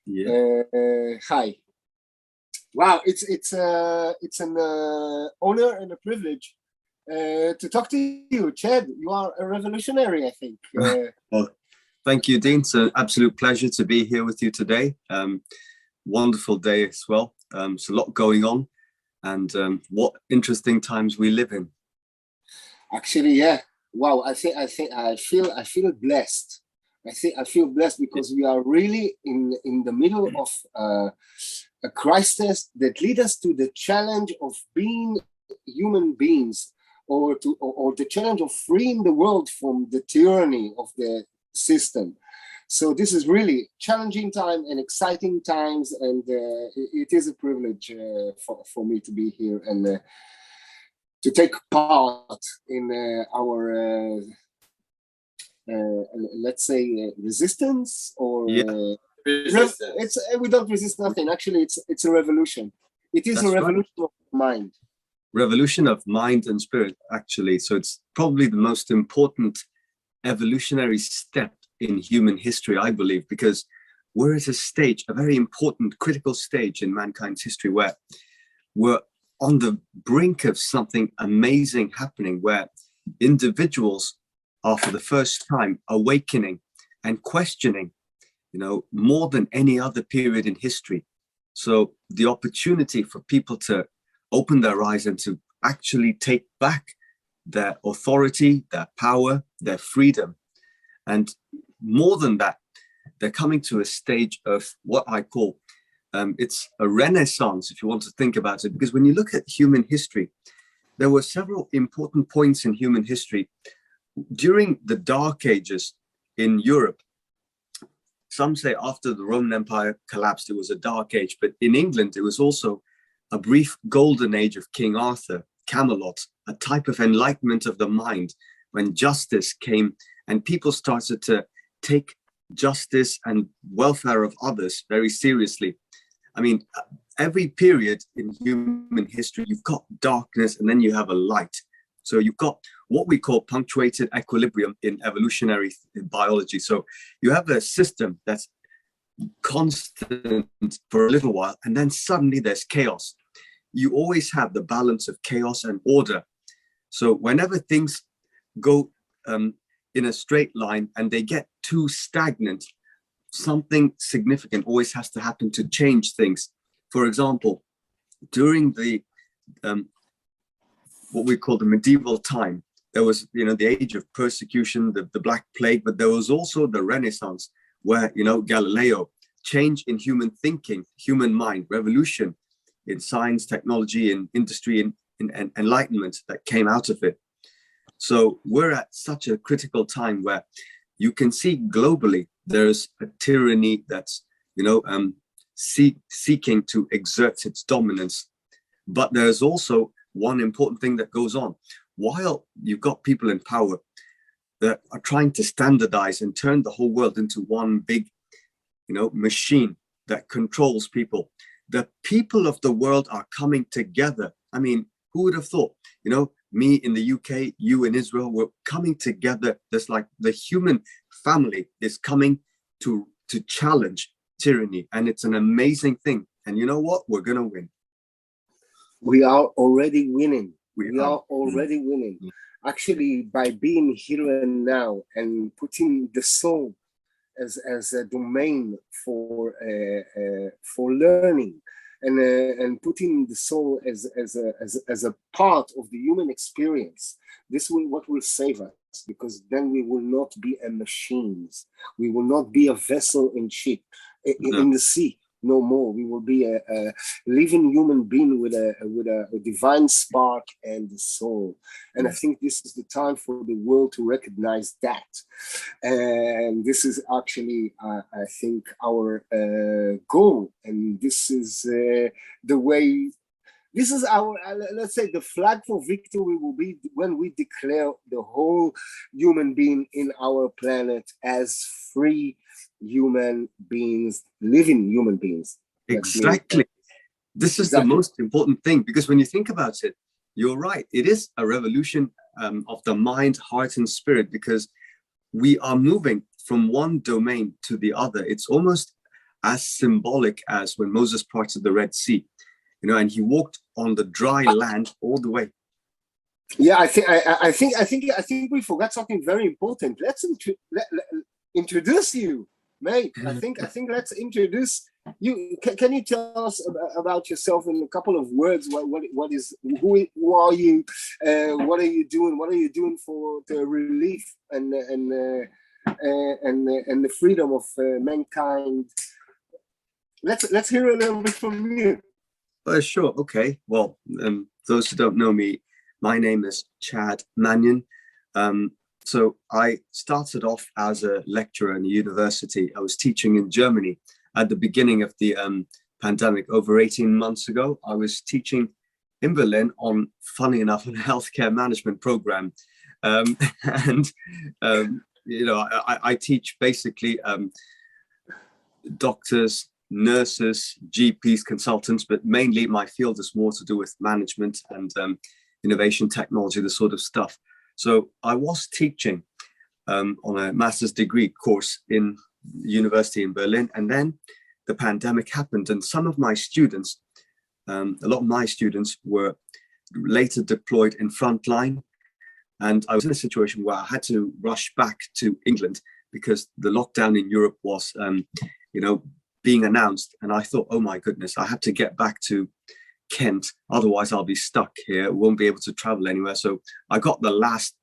Yeah. Hi. Wow, it's an honor and a privilege to talk to you, Chad. You are a revolutionary, I think. Well, thank you, Dean. It's an absolute pleasure to be here with you today. Wonderful day as well. There's a lot going on, and what interesting times we live in. Actually, yeah. Wow, I feel blessed. I feel blessed because we are really in the middle of a crisis that leads us to the challenge of being human beings, or the challenge of freeing the world from the tyranny of the system. So this is really challenging time and exciting times, and it is a privilege for me to be here and to take part in our let's say resistance, or resistance. We don't resist nothing. Actually, it's a revolution. It is a revolution of mind. Revolution of mind and spirit, actually. So it's probably the most important evolutionary step in human history, I believe, because we're at a stage, a very important, critical stage in mankind's history, where we're on the brink of something amazing happening, where individuals are for the first time awakening and questioning, more than any other period in history. So the opportunity for people to open their eyes and to actually take back their authority, their power, their freedom. And more than that, they're coming to a stage of what I call, it's a renaissance, if you want to think about it. Because when you look at human history, there were several important points in human history. During the Dark Ages in Europe, some say after the Roman Empire collapsed, it was a dark age. But in England, it was also a brief golden age of King Arthur, Camelot, a type of enlightenment of the mind, when justice came and people started to take justice and welfare of others very seriously. I mean, every period in human history, you've got darkness and then you have a light. So you've got what we call punctuated equilibrium in evolutionary biology. So you have a system that's constant for a little while, and then suddenly there's chaos. You always have the balance of chaos and order. So whenever things go in a straight line and they get too stagnant, something significant always has to happen to change things. For example, during the what we call the medieval time, there was the age of persecution, the Black Plague, but there was also the Renaissance, where Galileo, change in human thinking, human mind, revolution in science, technology, in industry, in enlightenment that came out of it. So we're at such a critical time where you can see globally there's a tyranny that's seeking to exert its dominance. But there's also one important thing that goes on. While you've got people in power that are trying to standardize and turn the whole world into one big machine that controls people, the people of the world are coming together. I mean, who would have thought, me in the UK, you in Israel, we're coming together. There's like the human family is coming to challenge tyranny. And it's an amazing thing. And you know what? We're going to win. We are already winning. We are already winning. Actually, by being here and now and putting the soul as a domain for learning, and putting the soul as a part of the human experience, this will what will save us, because then we will not be a machines. We will not be a vessel in the sea. No more. We will be a living human being with a divine spark and the soul. And I think this is the time for the world to recognize that. And this is actually, I think, our goal. And this is the way. This is our, let's say, the flag for victory will be when we declare the whole human being in our planet as free human beings, living human beings. Exactly. This is the most important thing, because when you think about it, you're right. It is a revolution of the mind, heart, and spirit, because we are moving from one domain to the other. It's almost as symbolic as when Moses parted the Red Sea, and he walked on the dry land all the way. Yeah, I think we forgot something very important. Let's introduce you, mate. I think let's introduce you. Can you tell us about yourself in a couple of words? What is who are you? What are you doing? What are you doing for the relief and the freedom of mankind? Let's hear a little bit from you. Sure. Okay. Well, those who don't know me, my name is Chad Manian. So I started off as a lecturer in a university. I was teaching in Germany at the beginning of the pandemic over 18 months ago. I was teaching in Berlin on, funny enough, a healthcare management program. I teach basically doctors, nurses, GPs, consultants, but mainly my field is more to do with management and innovation, technology, this sort of stuff. So I was teaching on a master's degree course in university in Berlin, and then the pandemic happened, and some of my students, a lot of my students were later deployed in frontline, and I was in a situation where I had to rush back to England because the lockdown in Europe was, being announced, and I thought, oh my goodness, I have to get back to Kent, otherwise I'll be stuck here, won't be able to travel anywhere. So I got the last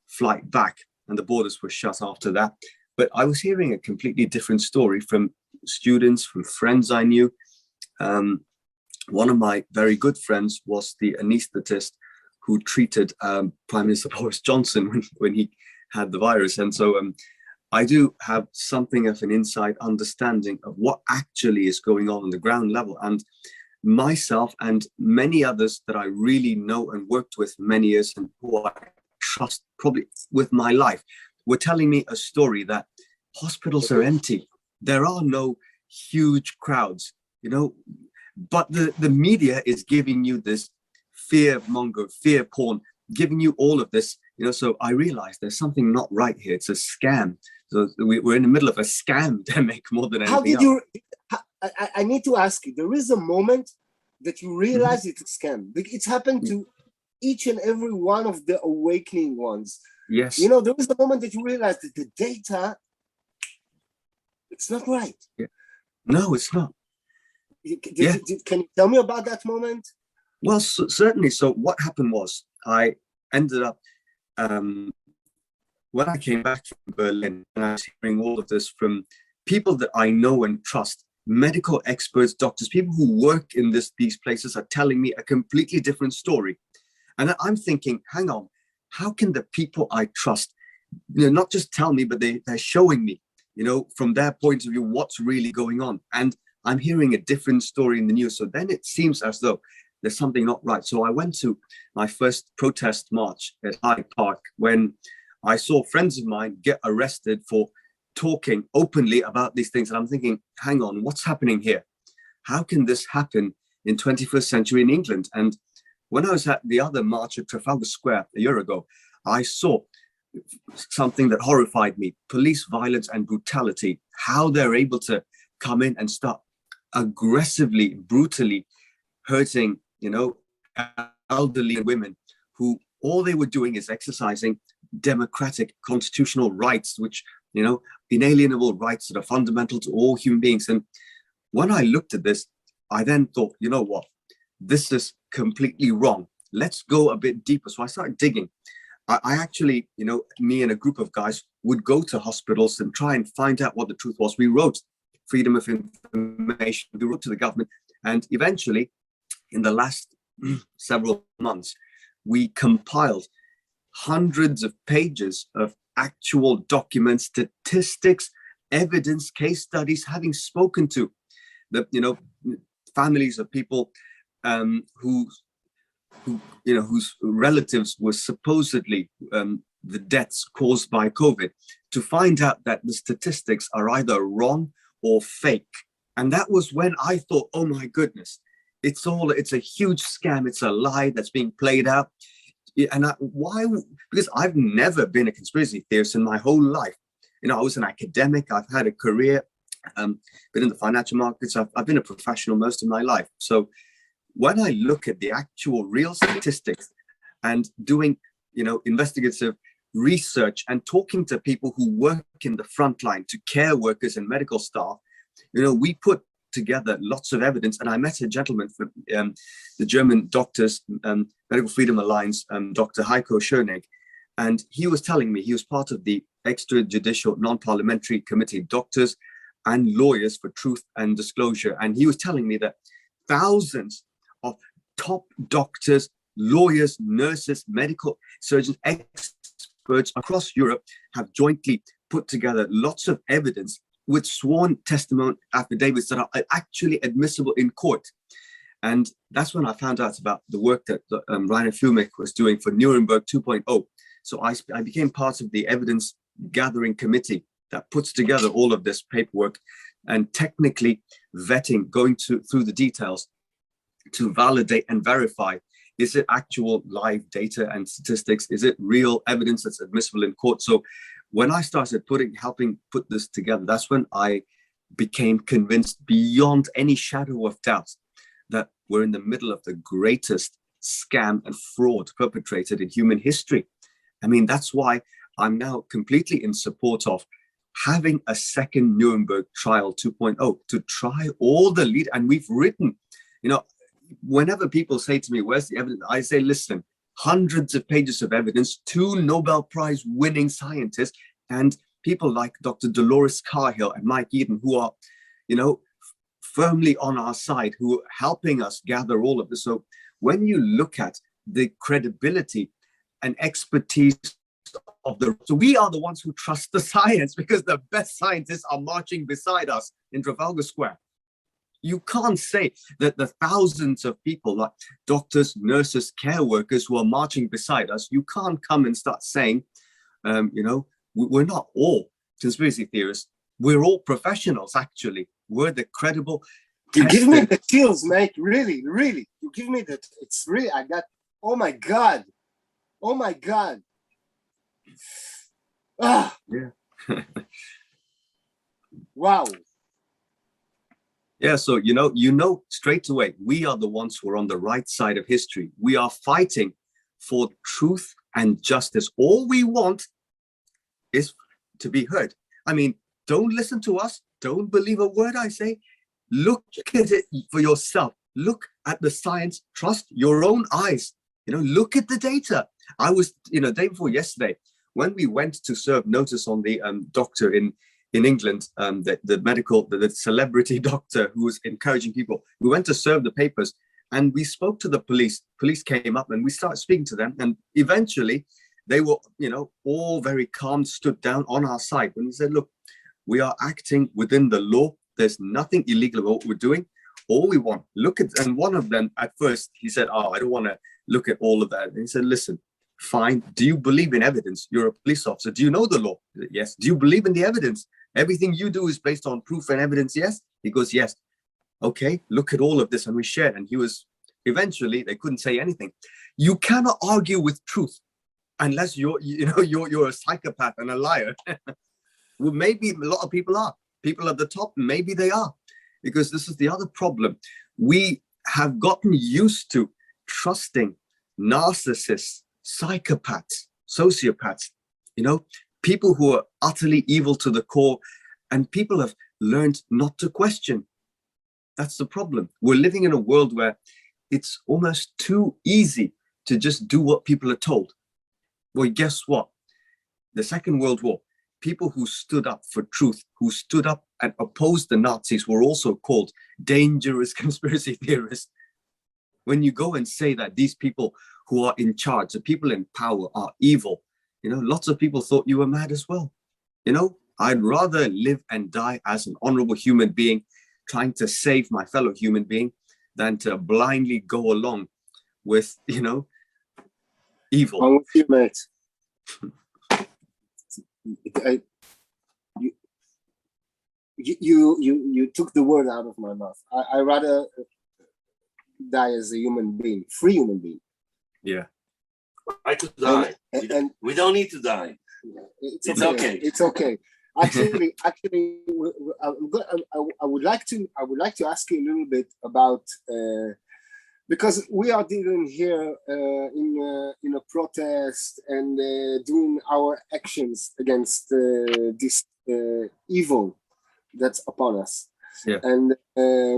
flight back, and the borders were shut after that. But I was hearing a completely different story from students, from friends I knew. One of my very good friends was the anaesthetist who treated Prime Minister Boris Johnson when he had the virus. And so I do have something of an inside understanding of what actually is going on the ground level. And myself and many others that I really know and worked with for many years and who I trust probably with my life were telling me a story that hospitals are empty. There are no huge crowds, but the media is giving you this fear porn, giving you all of this, so I realized there's something not right here. It's a scam. So we're in the middle of a scam-demic more than anything else. I need to ask you, there is a moment that you realize it's a scam. It's happened to each and every one of the awakening ones. Yes. There is a moment that you realize that the data, it's not right. Yeah. No, it's not. Can you tell me about that moment? Well, certainly. So what happened was I ended up, when I came back from Berlin, and I was hearing all of this from people that I know and trust, medical experts, doctors, people who work in these places are telling me a completely different story. And I'm thinking, hang on, how can the people I trust, not just tell me, but they're showing me, from their point of view, what's really going on. And I'm hearing a different story in the news. So then it seems as though there's something not right. So I went to my first protest march at Hyde Park when I saw friends of mine get arrested for talking openly about these things. And I'm thinking, hang on, what's happening here? How can this happen in 21st century in England? And when I was at the other march at Trafalgar Square a year ago, I saw something that horrified me: police violence and brutality, how they're able to come in and start aggressively, brutally hurting, elderly women who all they were doing is exercising democratic constitutional rights, which, inalienable rights that are fundamental to all human beings. And when I looked at this, I then thought, you know what, this is completely wrong. Let's go a bit deeper. So I started digging. I actually, me and a group of guys would go to hospitals and try and find out what the truth was. We wrote freedom of information, we wrote to the government, and eventually, in the last several months, we compiled hundreds of pages of actual documents, statistics, evidence, case studies, having spoken to the families of people whose relatives were supposedly the deaths caused by COVID, to find out that the statistics are either wrong or fake. And that was when I thought, oh my goodness, it's a huge scam. It's a lie that's being played out. And why? Because I've never been a conspiracy theorist in my whole life. I was an academic. I've had a career been in the financial markets. I've been a professional most of my life. So when I look at the actual real statistics and doing, investigative research and talking to people who work in the front line, to care workers and medical staff, we put together lots of evidence. And I met a gentleman from the German Doctors Medical Freedom Alliance, Dr. Heiko Schoenig, and he was telling me he was part of the extrajudicial non-parliamentary committee, Doctors and Lawyers for Truth and Disclosure. And he was telling me that thousands of top doctors, lawyers, nurses, medical surgeons, experts across Europe have jointly put together lots of evidence with sworn testimony affidavits that are actually admissible in court. And that's when I found out about the work that Rainer Fuhrmich was doing for Nuremberg 2.0. So I became part of the evidence gathering committee that puts together all of this paperwork and technically vetting, going through the details to validate and verify, is it actual live data and statistics? Is it real evidence that's admissible in court? So when I started helping put this together, that's when I became convinced beyond any shadow of doubt that we're in the middle of the greatest scam and fraud perpetrated in human history. I mean, that's why I'm now completely in support of having a second Nuremberg trial 2.0 to try all the lead. And we've written, whenever people say to me, where's the evidence? I say, listen, hundreds of pages of evidence, 2 Nobel Prize winning scientists, and people like Dr. Dolores Cahill and Mike Eden, who are, firmly on our side, who are helping us gather all of this. So when you look at the credibility and expertise so we are the ones who trust the science, because the best scientists are marching beside us in Trafalgar Square. You can't say that the thousands of people, like doctors, nurses, care workers who are marching beside us, you can't come and start saying, we're not all conspiracy theorists. We're all professionals, actually. We're the credible. You give me the chills, mate. Really, really. You give me that. It's really, I got, oh my God. Oh my God. Ah. Yeah. Wow. Yeah, so straight away, we are the ones who are on the right side of history. We are fighting for truth and justice. All we want is to be heard. I mean, don't listen to us. Don't believe a word I say. Look at it for yourself. Look at the science. Trust your own eyes. Look at the data. I was, day before yesterday, when we went to serve notice on the doctor in England, the celebrity doctor who was encouraging people, we went to serve the papers and we spoke to the police. Police came up and we started speaking to them. And eventually they were, all very calm, stood down on our side. And we said, look, we are acting within the law. There's nothing illegal about what we're doing. All we want, look at, and one of them at first, he said, I don't want to look at all of that. And he said, listen, fine. Do you believe in evidence? You're a police officer. Do you know the law? Said, yes. Do you believe in the evidence? Everything you do is based on proof and evidence. Yes. He goes, yes. Okay. Look at all of this. And we shared. And he was, eventually they couldn't say anything. You cannot argue with truth unless you're a psychopath and a liar. Well, maybe a lot of people are. People at the top, maybe they are. Because this is the other problem. We have gotten used to trusting narcissists, psychopaths, sociopaths, people who are utterly evil to the core, and people have learned not to question. That's the problem. We're living in a world where it's almost too easy to just do what people are told. Well, guess what? The Second World War, people who stood up for truth, who stood up and opposed the Nazis, were also called dangerous conspiracy theorists. When you go and say that these people who are in charge, the people in power, are evil, lots of people thought you were mad as well. I'd rather live and die as an honorable human being, trying to save my fellow human being, than to blindly go along with, evil. I'm with you, mate. You took the word out of my mouth. I rather die as a human being, free human being. Yeah. I could die. And we don't need to die. It's okay. It's okay. Actually, I would like to ask you a little bit about because we are dealing here in a protest and doing our actions against this evil that's upon us. Yeah. And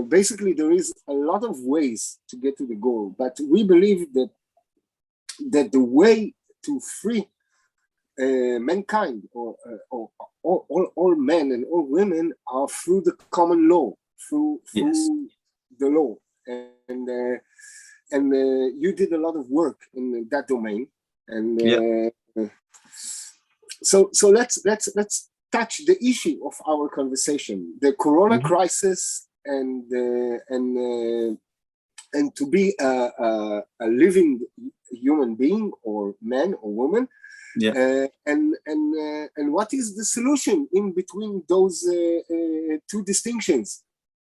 basically, there is a lot of ways to get to the goal, but we believe that the way to free mankind, or all men and all women, are through the common law, through the law, and you did a lot of work in that domain, and so let's touch the issue of our conversation: the Corona crisis, and to be a living human being, or man or woman. And what is the solution in between those two distinctions?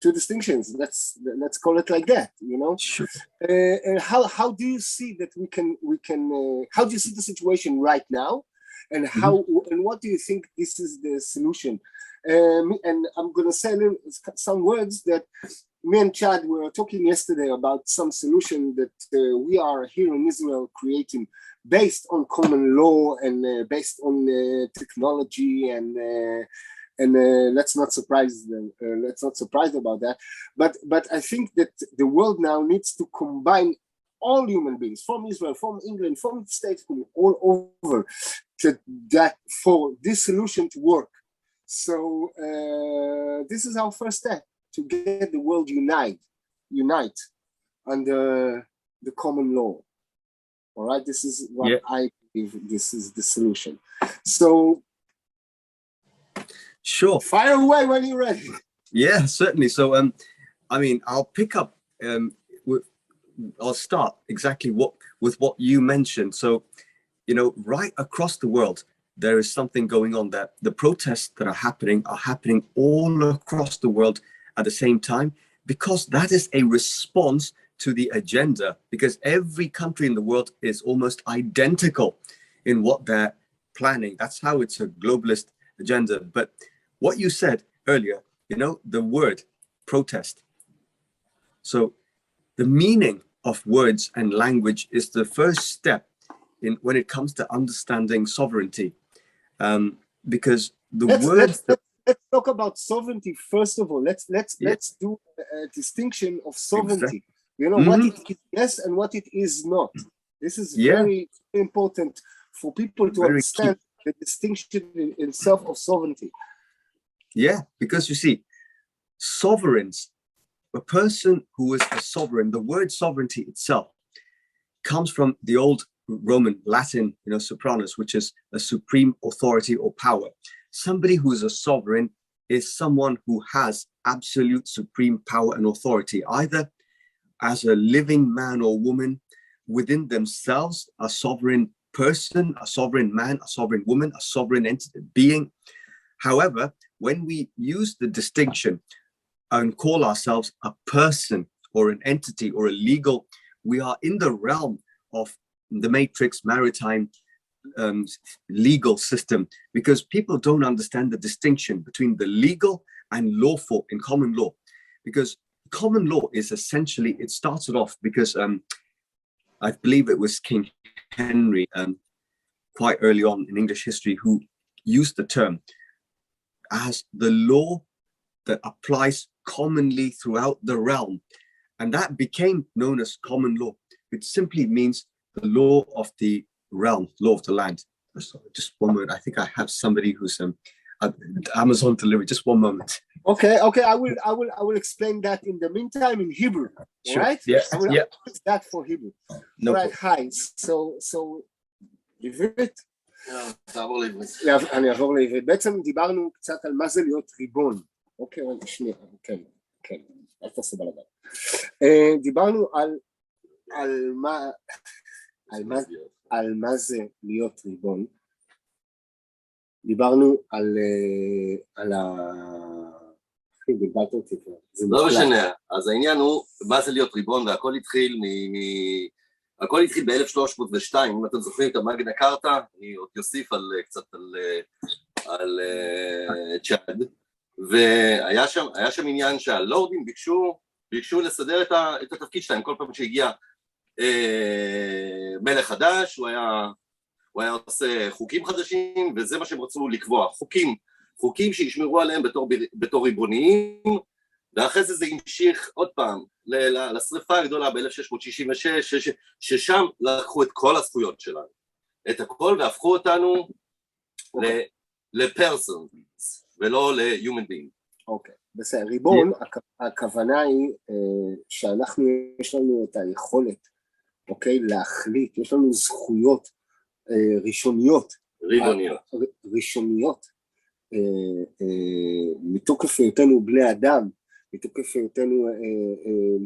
Let's call it like that. Sure. And how do you see that we can? How do you see the situation right now? And and what do you think this is the solution? And I'm gonna say some words that me and Chad were talking yesterday about, some solution that we are here in Israel creating, based on common law and based on technology, and let's not surprise about that. But I think that the world now needs to combine all human beings, from Israel, from England, from the States, from all over, for this solution to work. So this is our first step, to get the world unite under the common law. All right, this is what I believe. This is the solution. So, sure, fire away when you're ready. Yeah, certainly. So, I mean, I'll pick up. I'll start exactly with what you mentioned. So, right across the world, there is something going on, that the protests that are happening all across the world at the same time, because that is a response to the agenda, because every country in the world is almost identical in what they're planning. That's how it's a globalist agenda. But what you said earlier, the word protest. So the meaning of words and language is the first step when it comes to understanding sovereignty. Because let's talk about sovereignty first of all. Let's do a distinction of sovereignty. Exactly. What it is, yes, and what it is not. This is very important for people to understand the distinction in itself of sovereignty. Yeah, because you see, sovereigns, a person who is a sovereign, the word sovereignty itself comes from the old Roman Latin, sopranos, which is a supreme authority or power. Somebody who is a sovereign is someone who has absolute supreme power and authority, either as a living man or woman within themselves, a sovereign person, a sovereign man, a sovereign woman, a sovereign entity, being. However, when we use the distinction and call ourselves a person or an entity or a legal, we are in the realm of the matrix maritime legal system, because people don't understand the distinction between the legal and lawful in common law. Because common law is essentially, it started off because I believe it was King Henry quite early on in English history who used the term as the law that applies commonly throughout the realm. And that became known as common law. It simply means the law of the realm, law of the land. Sorry, just one moment. I think I have somebody who's Amazon delivery. Just one moment. Okay. I will explain that in the meantime in Hebrew. Sure. Right? Yeah. I will use that for Hebrew. No right. Hi. So עברית. תעבור לעברית. אני אעבור לעברית. בעצם דיברנו קצת על מה זה להיות ריבון. אוקיי, שנייה. כן. אל תעשה בלגן. דיברנו על מה זה להיות ריבון. דיברנו על בלבלת אותי. לא משנה, אז העניין הוא מה זה להיות ריבון, והכל התחיל ב-1302, אם אתם זוכרים את המגנה קארטה, אני עוד יוסיף קצת על צ'אד, והיה שם עניין שהלורדים ביקשו לסדר את התפקיד שלהם. כל פעם שהגיע מלך חדש, הוא היה עושה חוקים חדשים, וזה מה שהם רצו לקבוע, חוקים שישמרו עליהם בתור ריבוניים, ואחרי זה המשיך עוד פעם לשריפה הגדולה ב-1666, ששם לקחו את כל הזכויות שלנו, את הכל, והפכו אותנו לפרסונס, ולא ל-human being. אוקיי, בסדר, ריבון, הכוונה היא שאנחנו, יש לנו את היכולת, אוקיי, להחליט, יש לנו זכויות ראשוניות, מתוקף היותנו בני אדם, מתוקף היותנו,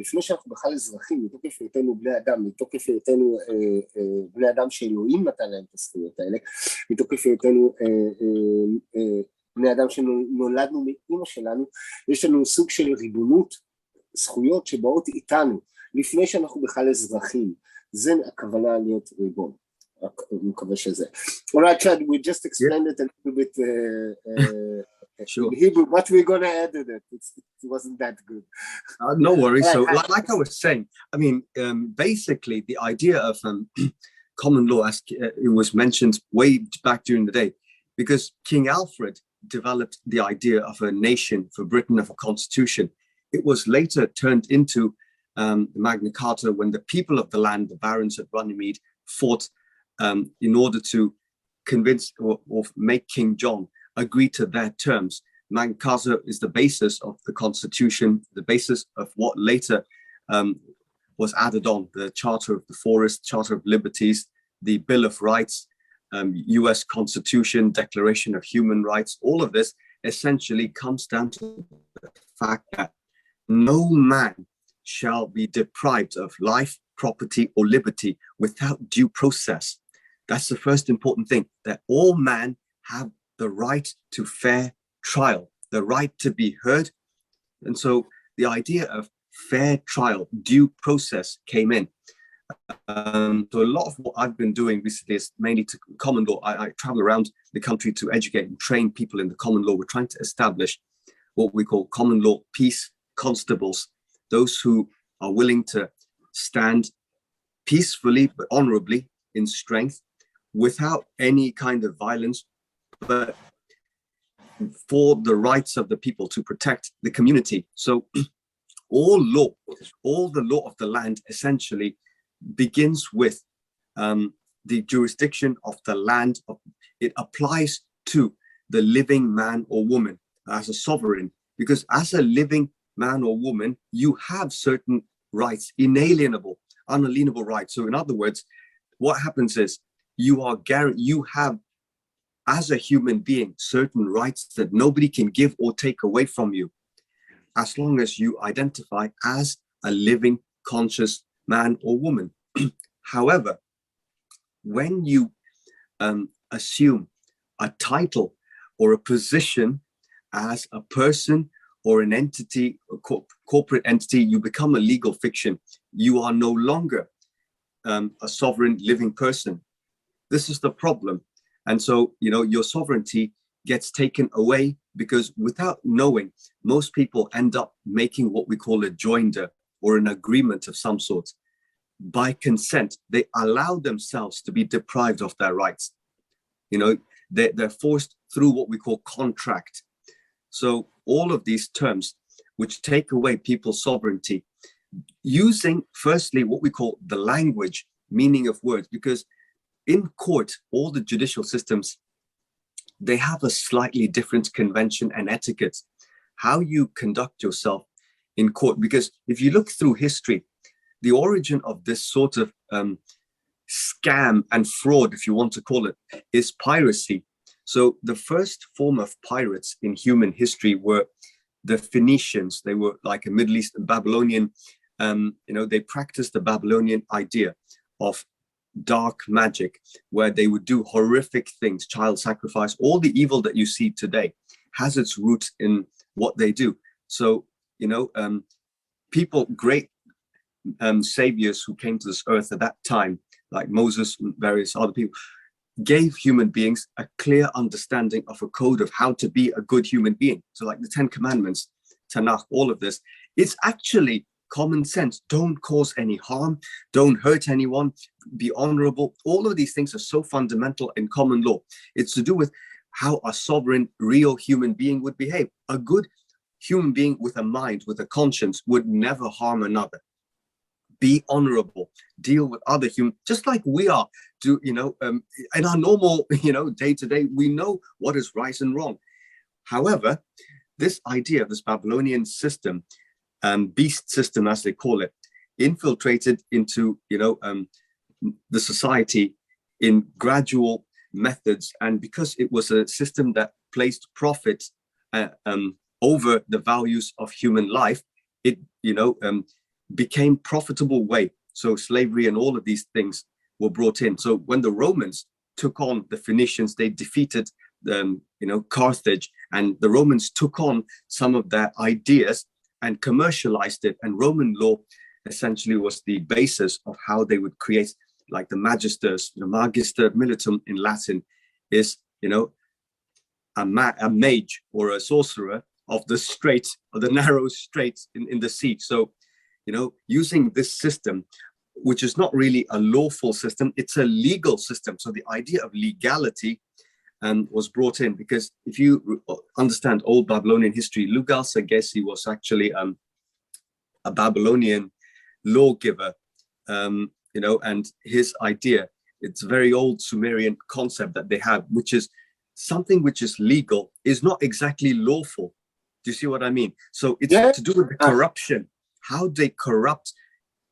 לפני שאנחנו בכלל אזרחים, מתוקף היותנו בני אדם, מתוקף היותנו בני אדם שאלוהים נתן להם את הזכויות האלה, מתוקף היותנו בני אדם שנולדנו מאמא שלנו, יש לנו סוג של ריבונות, זכויות שבאות איתנו, לפני שאנחנו בכלל אזרחים, זה הכוונה להיות ריבון. אני מקווה שזה. Alright, Chad, we just explained it a little bit sure. in Hebrew, but we're going to edit it. It wasn't that good. No worries. So like I was saying, I mean, basically the idea of common law, as it was mentioned way back during the day, because King Alfred developed the idea of a nation for Britain, of a constitution. It was later turned into Magna Carta when the people of the land, the barons of Runnymede, fought in order to convince or make King John agree to their terms. Magna Carta is the basis of the Constitution, the basis of what later was added on, the Charter of the Forest, Charter of Liberties, the Bill of Rights, US Constitution, Declaration of Human Rights. All of this essentially comes down to the fact that no man shall be deprived of life, property, or liberty without due process. That's the first important thing, that all men have the right to fair trial, the right to be heard. And so the idea of fair trial, due process came in. So a lot of what I've been doing recently is mainly to common law. I travel around the country to educate and train people in the common law. We're trying to establish what we call common law peace constables, those who are willing to stand peacefully but honorably in strength without any kind of violence, but for the rights of the people, to protect the community. So all the law of the land essentially begins with the jurisdiction of the land. It applies to the living man or woman as a sovereign, because as a living man or woman, you have certain rights, inalienable, unalienable rights. So in other words, what happens is you have, as a human being, certain rights that nobody can give or take away from you, as long as you identify as a living, conscious man or woman. However, when you assume a title or a position as a person or an entity, a corporate entity, you become a legal fiction. You are no longer a sovereign living person. This is the problem. And so, your sovereignty gets taken away because without knowing, most people end up making what we call a joinder or an agreement of some sort. By consent, they allow themselves to be deprived of their rights. They're forced through what we call contract. So all of these terms, which take away people's sovereignty, using firstly what we call the language, meaning of words, because in court, all the judicial systems, they have a slightly different convention and etiquette, how you conduct yourself in court. Because if you look through history, the origin of this sort of scam and fraud, if you want to call it, is piracy. So the first form of pirates in human history were the Phoenicians. They were like a Middle Eastern Babylonian, they practiced the Babylonian idea of dark magic, where they would do horrific things, child sacrifice. All the evil that you see today has its roots in what they do. So, people, great saviors who came to this earth at that time, like Moses and various other people, gave human beings a clear understanding of a code of how to be a good human being. So like the 10 Commandments, Tanakh, all of this, it's actually common sense. Don't cause any harm, don't hurt anyone, be honorable. All of these things are so fundamental in common law. It's to do with how a sovereign, real human being would behave. A good human being with a mind, with a conscience, would never harm another. Be honorable, deal with other humans, just like we are. Do in our normal, day to day, we know what is right and wrong. However, this idea of this Babylonian system, beast system as they call it, infiltrated into the society in gradual methods, and because it was a system that placed profit over the values of human life, it became profitable way. So slavery and all of these things were brought in. So when the Romans took on the Phoenicians, they defeated Carthage, and the Romans took on some of their ideas and commercialized it. And Roman law essentially was the basis of how they would create, like the magisters, the magister militum in Latin is, a mage or a sorcerer of the strait, or the narrow straits in the sea. So, using this system, which is not really a lawful system, it's a legal system. So the idea of legality was brought in, because if you understand old Babylonian history, Lugal-Sargesi was actually a Babylonian lawgiver, and his idea, it's a very old Sumerian concept that they have, which is something which is legal is not exactly lawful. Do you see what I mean? So it's to do with the corruption, how they corrupt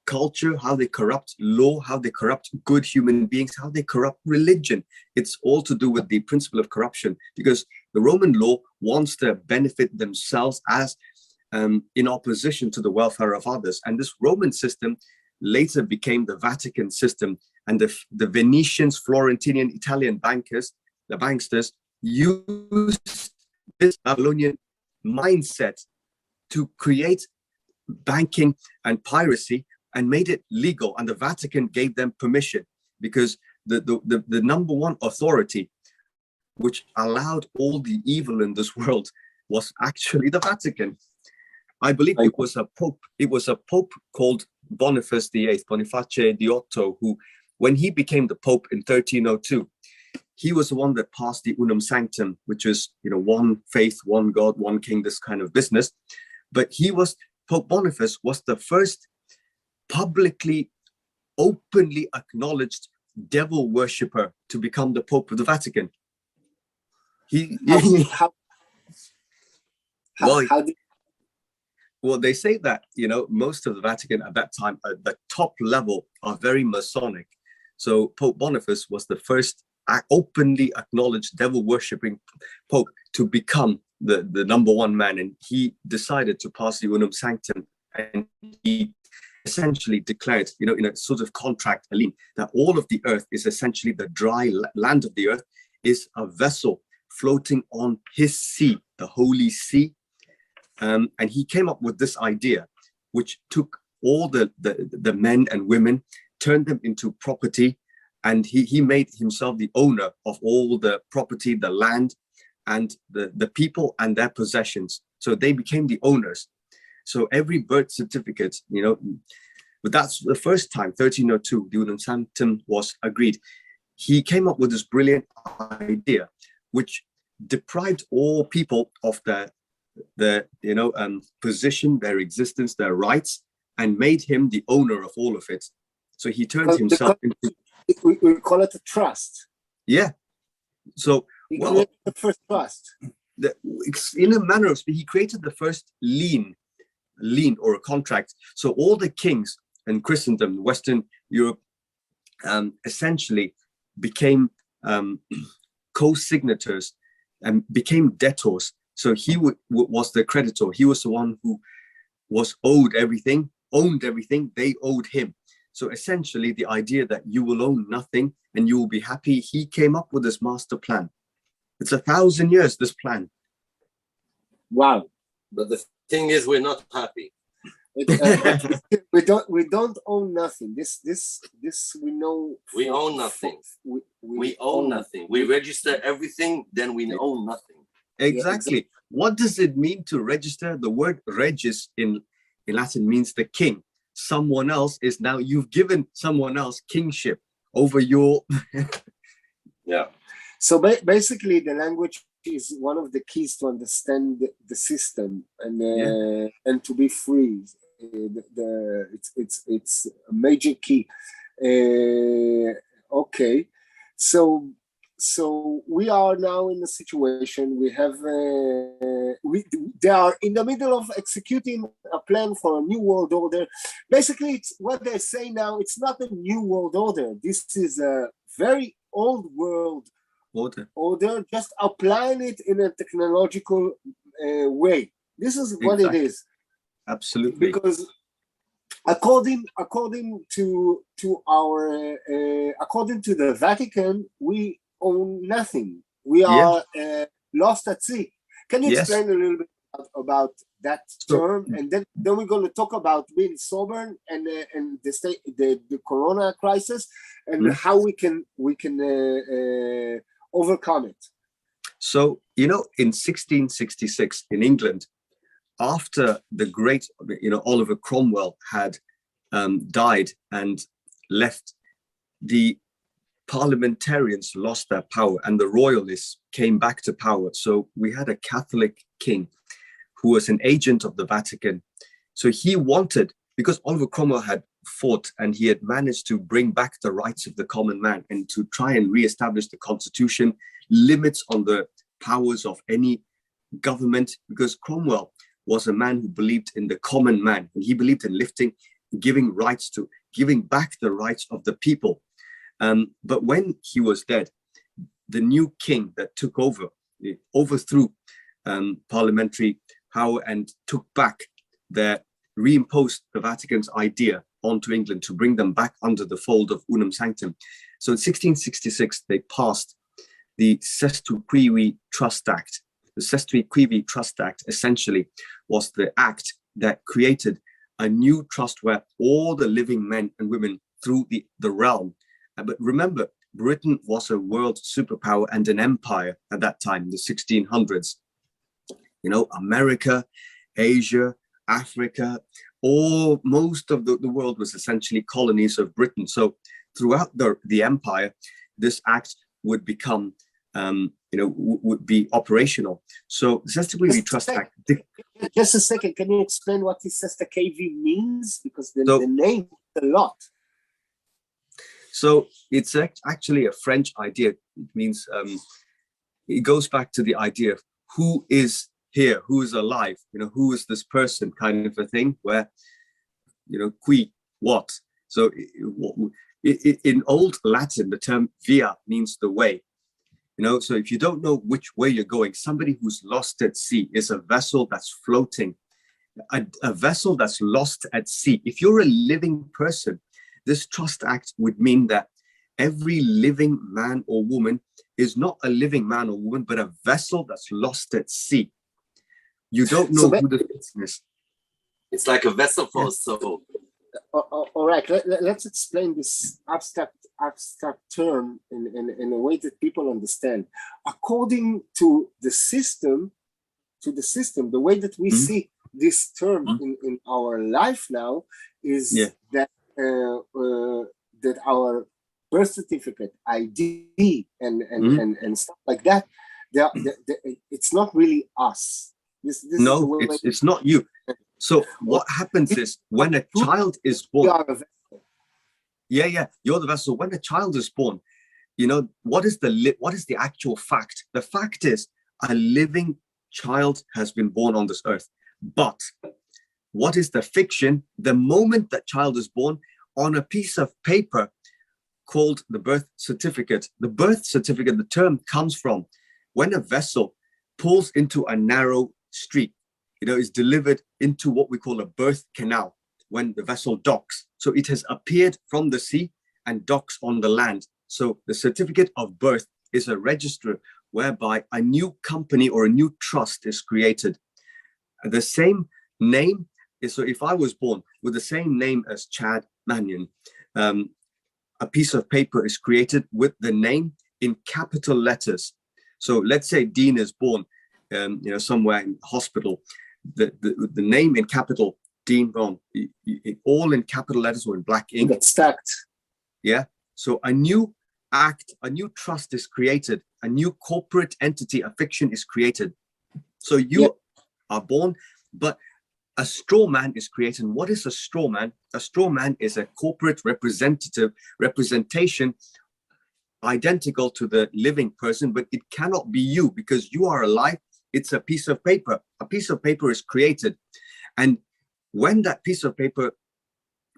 culture, how they corrupt law, how they corrupt good human beings, how they corrupt religion. It's all to do with the principle of corruption, because the Roman law wants to benefit themselves as in opposition to the welfare of others. And this Roman system later became the Vatican system, and the Venetians, Florentinian, Italian bankers, the banksters, used this Babylonian mindset to create banking and piracy and made it legal, and the Vatican gave them permission, because the number one authority which allowed all the evil in this world was actually the Vatican. I believe it was a pope called Boniface VIII, Boniface XVIII, who, when he became the pope in 1302, he was the one that passed the Unum Sanctum, which is, one faith, one God, one king, this kind of business. But Pope Boniface was the first publicly, openly acknowledged devil worshipper to become the Pope of the Vatican. Well, they say that, most of the Vatican at that time, at the top level, are very Masonic. So Pope Boniface was the first openly acknowledged devil worshipping Pope to become the number one man. And he decided to pass the Unum Sanctum, and he essentially declared, in a sort of contract, that all of the earth is essentially the dry land of the earth is a vessel floating on his sea, the Holy See. And he came up with this idea, which took all the men and women, turned them into property, and he made himself the owner of all the property, the land, and the people and their possessions. So they became the owners. So every birth certificate, but that's the first time, 1302, the Unum Sanctum was agreed. He came up with this brilliant idea, which deprived all people of their position, their existence, their rights, and made him the owner of all of it. So he turned himself into... We call it a trust. Yeah. So, the first trust. In a manner of speaking, he created the first lien or a contract. So all the kings in Christendom, Western Europe, essentially became co-signators and became debtors. So he was the creditor. He was the one who was owed everything, owned everything. They owed him. So essentially, the idea that you will own nothing and you will be happy, he came up with this master plan. It's 1,000 years, this plan. Wow. But the thing is, we're not happy. we don't own nothing. This we know. We own nothing. We own nothing. We register everything, then we own nothing. Exactly. Yeah, exactly. What does it mean to register? The word regis in Latin means the king. Someone else is now, you've given someone else kingship over your... Yeah. So basically, the language is one of the keys to understand the system and to be free. It's a major key. Okay, so we are now in a situation. We have they are in the middle of executing a plan for a new world order. Basically, it's what they say now. It's not a new world order. This is a very old world order, just applying it in a technological way. This is what it is. Absolutely. Because according to the Vatican, we own nothing. We are lost at sea. Can you explain a little bit about that term? And then we're going to talk about being sovereign and the Corona crisis and how we can overcome it. So, in 1666 in England, after the great, Oliver Cromwell had died and left, the parliamentarians lost their power and the royalists came back to power. So we had a Catholic king who was an agent of the Vatican. So he wanted, because Oliver Cromwell had fought and he had managed to bring back the rights of the common man and to try and reestablish the constitution, limits on the powers of any government, because Cromwell was a man who believed in the common man, and he believed in giving back the rights of the people. But when he was dead, the new king that took over, overthrew parliamentary power and took back reimposed the Vatican's idea onto England to bring them back under the fold of Unum Sanctum. So in 1666, they passed the Sestu Quivi Trust Act. The Sestu Quivi Trust Act essentially was the act that created a new trust where all the living men and women through the realm. But remember, Britain was a world superpower and an empire at that time, the 1600s. America, Asia, Africa, most of the world was essentially colonies of Britain. So throughout the empire, this act would become, would be operational. So the Sestu Quivi Trust Act. Just a second, can you explain what the Sestu Quivi means? Because the name is a lot. So it's actually a French idea. It means, it goes back to the idea of who is here, who is alive, who is this person, kind of a thing, where, qui, what. So in old Latin, the term via means the way. So if you don't know which way you're going, somebody who's lost at sea is a vessel that's floating, a vessel that's lost at sea. If you're a living person, this Trust Act would mean that every living man or woman is not a living man or woman, but a vessel that's lost at sea. You don't know who the person is. It's like a vessel for a soul. All right, let's explain this abstract term in a way that people understand. According to the system, the way that we see this term in our life now is that that our birth certificate, ID, and stuff like that, it's not really us. No, it's not you. So what happens is when a child is born, you're the vessel. When a child is born, what is the actual fact? The fact is a living child has been born on this earth. But what is the fiction? The moment that child is born, on a piece of paper called the birth certificate. The birth certificate, the term comes from when a vessel pulls into a narrow street, is delivered into what we call a birth canal when the vessel docks. So it has appeared from the sea and docks on the land. So the certificate of birth is a register whereby a new company or a new trust is created. The same name So if I was born with the same name as Chad Manian, a piece of paper is created with the name in capital letters. So let's say Dean is born, somewhere in hospital. The name in capital, Dean Braun, all in capital letters or in black ink. That's stacked. Yeah. So a new act, a new trust is created, a new corporate entity, a fiction is created. So you are born, but a straw man is created. And what is a straw man? A straw man is a corporate representation identical to the living person, but it cannot be you because you are alive. It's a piece of paper. A piece of paper is created. And when that piece of paper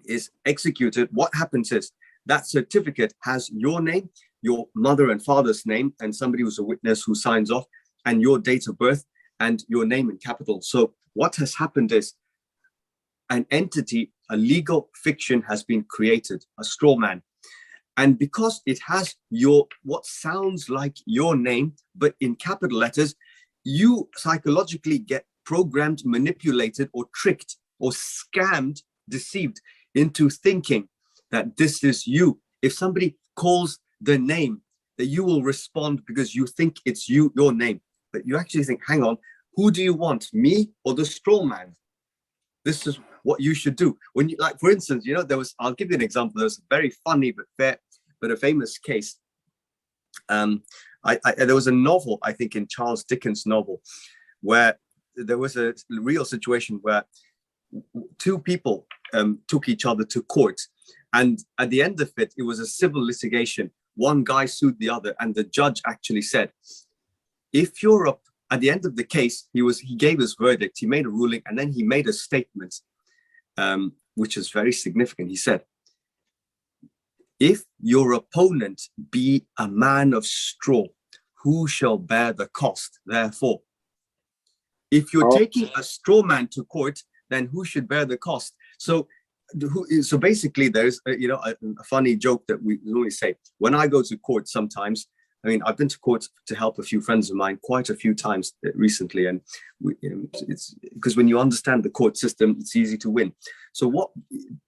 is executed, what happens is that certificate has your name, your mother and father's name, and somebody who's a witness who signs off, and your date of birth and your name in capital. So what has happened is an entity, a legal fiction has been created, a straw man. And because it has what sounds like your name, but in capital letters, you psychologically get programmed, manipulated, or tricked, or scammed, deceived into thinking that this is you. If somebody calls the name, that you will respond because you think it's you, your name. But you actually think, hang on, who do you want, me or the straw man? This is what you should do. When you, like, for instance, I'll give you an example. There was a very funny but a famous case. There was a novel, I think, in Charles Dickens' novel, where there was a real situation where two people took each other to court. And at the end of it, it was a civil litigation. One guy sued the other, and the judge actually said, if you're up at the end of the case, he gave his verdict, he made a ruling, and then he made a statement, which is very significant. He said, if your opponent be a man of straw, who shall bear the cost? Therefore, if you're taking a straw man to court, then who should bear the cost? So basically, there's a funny joke that we always say. When I go to court, sometimes, I mean, I've been to court to help a few friends of mine quite a few times recently, and it's because when you understand the court system, it's easy to win. So what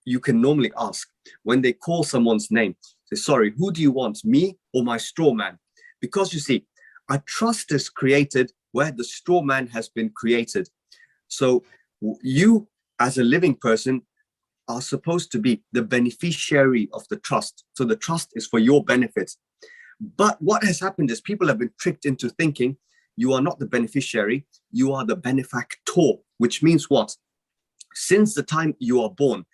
you can normally ask when they call someone's name, say, sorry, who do you want, me or my straw man? Because you see, a trust is created where the straw man has been created. So you, as a living person, are supposed to be the beneficiary of the trust. So the trust is for your benefit. But what has happened is people have been tricked into thinking you are not the beneficiary, you are the benefactor, which means what? Since the time you are born,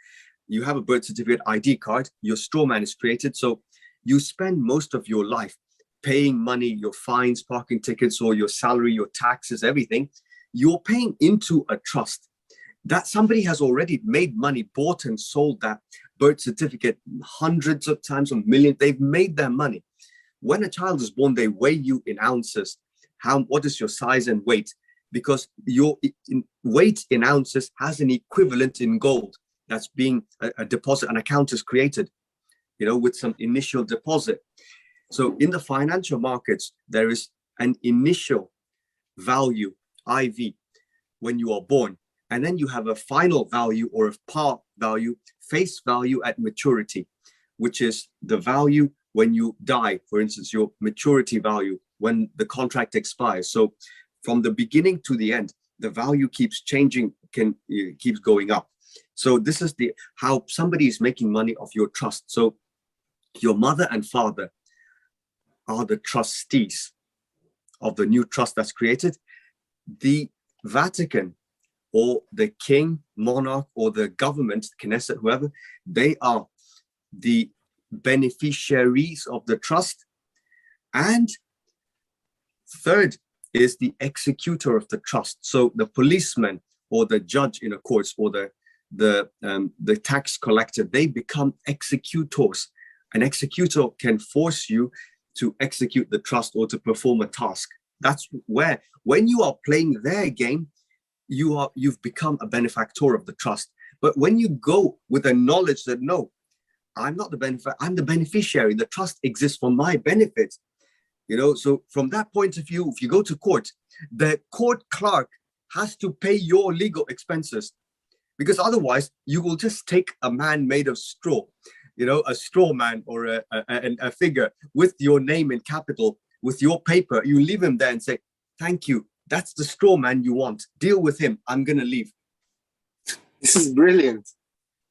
you have a birth certificate, ID card, your straw man is created. So you spend most of your life paying money, your fines, parking tickets, or your salary, your taxes, everything. You're paying into a trust that somebody has already made money, bought and sold that birth certificate hundreds of times, or millions. They've made their money. When a child is born, they weigh you in ounces. What is your size and weight? Because your weight in ounces has an equivalent in gold. That's being a deposit, an account is created, with some initial deposit. So in the financial markets, there is an initial value, IV, when you are born. And then you have a final value or a par value, face value at maturity, which is the value when you die, for instance, your maturity value when the contract expires. So from the beginning to the end, the value keeps changing, keeps going up. So this is how somebody is making money off your trust. So your mother and father are the trustees of the new trust that's created. The Vatican, or the king, monarch, or the government, Knesset, whoever, they are the beneficiaries of the trust. And third is the executor of the trust. So the policeman or the judge in a court, or the tax collector, they become executors. An executor can force you to execute the trust or to perform a task. That's where, when you are playing their game, you've become a benefactor of the trust. But when you go with a knowledge that, no, I'm not the benefactor, I'm the beneficiary, the trust exists for my benefit. So from that point of view, if you go to court, the court clerk has to pay your legal expenses, because otherwise you will just take a man made of straw, a straw man or a figure with your name in capital, with your paper. You leave him there and say, thank you. That's the straw man you want. Deal with him. I'm going to leave. This is brilliant.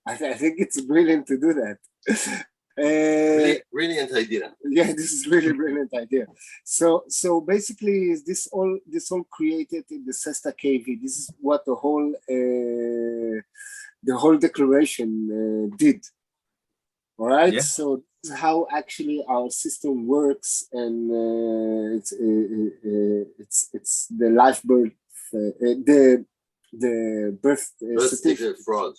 I think it's brilliant to do that. Brilliant idea. Yeah, this is really brilliant idea. So basically, this all created in the Cesta KV. This is what the whole declaration did. All right. Yeah. So this is how actually our system works, and it's the life birth, the birth certificate fraud.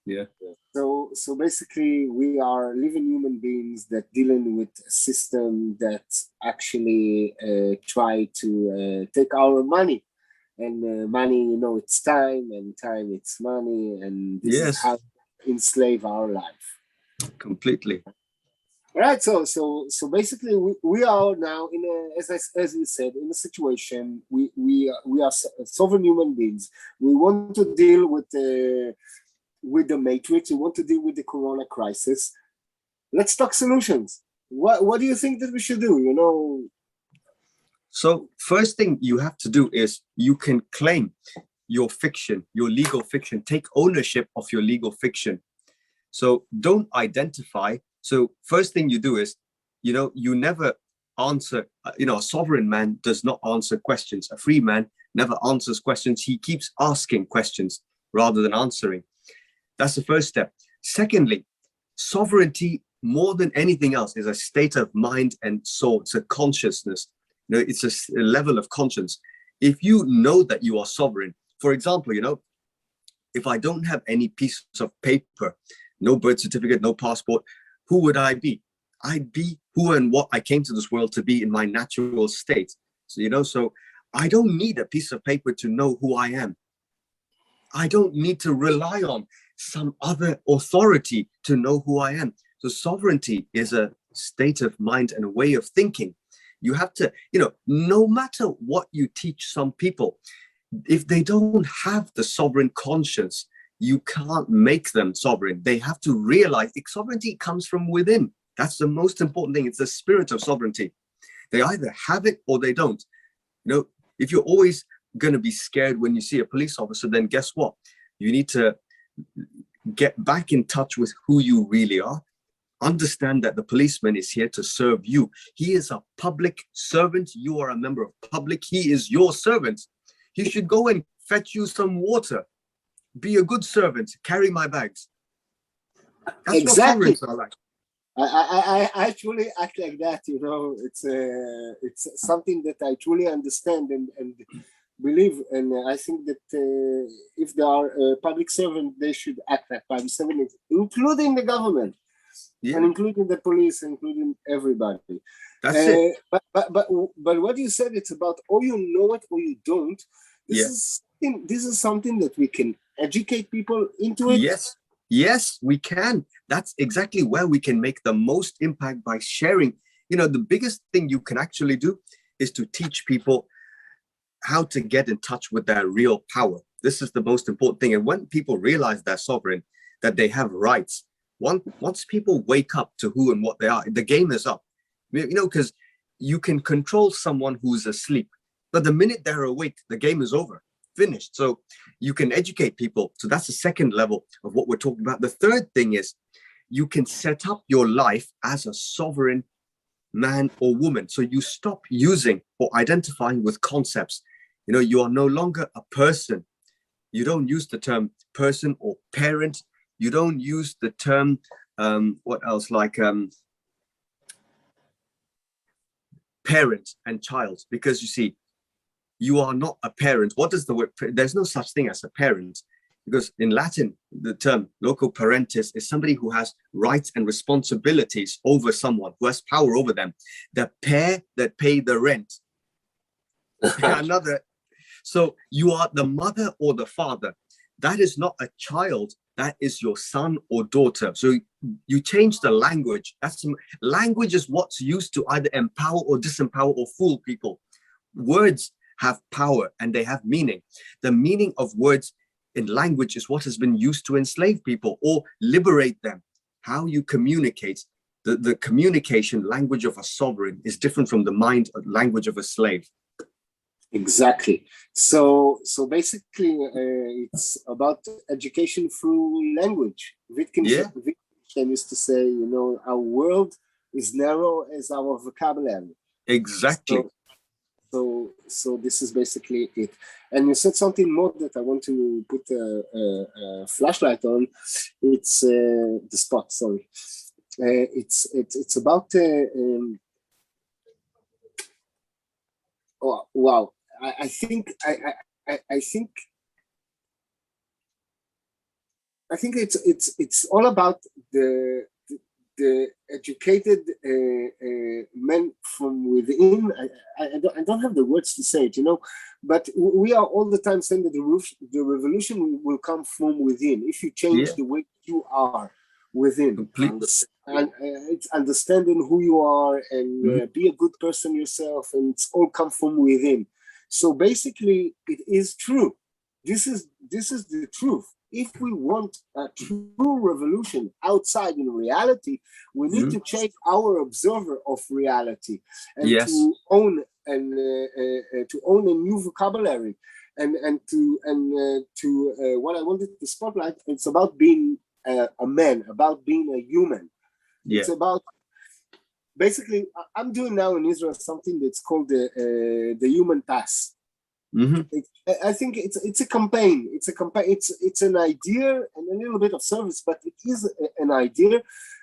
Yeah. So basically, we are living human beings that dealing with a system that actually try to take our money, and money, it's time, and time it's money, and this is how to enslave our life. Completely. All right. So basically, we are now in as you said, in a situation. We are sovereign human beings. We want to deal with the matrix. We want to deal with the corona crisis. Let's talk solutions. What do you think that we should do? So first thing you have to do is you can claim your fiction, your legal fiction. Take ownership of your legal fiction. So don't identify. So first thing you do is, you never answer, a sovereign man does not answer questions. A free man never answers questions. He keeps asking questions rather than answering. That's the first step. Secondly, sovereignty, more than anything else, is a state of mind and soul. It's a consciousness. It's a level of conscience. If you know that you are sovereign, for example, if I don't have any piece of paper, no birth certificate, no passport, who would I be? I'd be who and what I came to this world to be in my natural state. So, so I don't need a piece of paper to know who I am. I don't need to rely on some other authority to know who I am. So sovereignty is a state of mind and a way of thinking. You have to, no matter what you teach some people, if they don't have the sovereign conscience, you can't make them sovereign. They have to realize sovereignty comes from within. That's the most important thing. It's the spirit of sovereignty. They either have it or they don't. If you're always going to be scared when you see a police officer, then guess what? You need to get back in touch with who you really are. Understand that the policeman is here to serve you. He is a public servant. You are a member of public. He is your servant. He should go and fetch you some water. Be a good servant. Carry my bags. That's exactly what sovereigns are like. I actually act like that. It's something that I truly understand and believe, and I think that if they are a public servant, they should act like public servants, including the government, and including the police, including everybody. That's it. But what you said, it's about or you know it or you don't. This is something that we can educate people into it. Yes, we can. That's exactly where we can make the most impact, by sharing. The biggest thing you can actually do is to teach people how to get in touch with their real power. This is the most important thing. And when people realize they're sovereign, that they have rights, once people wake up to who and what they are, the game is up. Because you can control someone who's asleep, but the minute they're awake, the game is over, finished. So you can educate people. So that's the second level of what we're talking about. The third thing is you can set up your life as a sovereign man or woman. So you stop using or identifying with concepts. You are no longer a person. You don't use the term person or parent. You don't use the term, parent and child, because you see, you are not a parent. What does the word? There's no such thing as a parent, because in Latin, the term loco parentis is somebody who has rights and responsibilities over someone, who has power over them. The pair that pay the rent. So you are the mother or the father. That is not a child. That is your son or daughter. So you change the language. Language is what's used to either empower or disempower or fool people. Words have power and they have meaning. The meaning of words in language is what has been used to enslave people or liberate them. How you communicate, the communication language of a sovereign is different from the mind language of a slave. Exactly. So basically, it's about education through language. Wittgenstein used to say, you know, our world is narrow as our vocabulary. Exactly. So this is basically it. And you said something more that I want to put a flashlight on. It's the spot. Sorry. It's about. Oh, wow. I think it's all about the educated men from within. I don't have the words to say it, you know, but we are all the time saying that the revolution will come from within. If you change the way you are within, and it's understanding who you are and be a good person yourself, and it's all come from within. So basically, it is true. This is the truth. If we want a true revolution outside in reality, we need to change our observer of reality and to own a new vocabulary and to what I wanted to spotlight. It's about being a man, about being a human. It's about basically. I'm doing now in Israel something that's called the Human Pass. I think it's a campaign. It's a campaign. It's an idea and a little bit of service, but it is an idea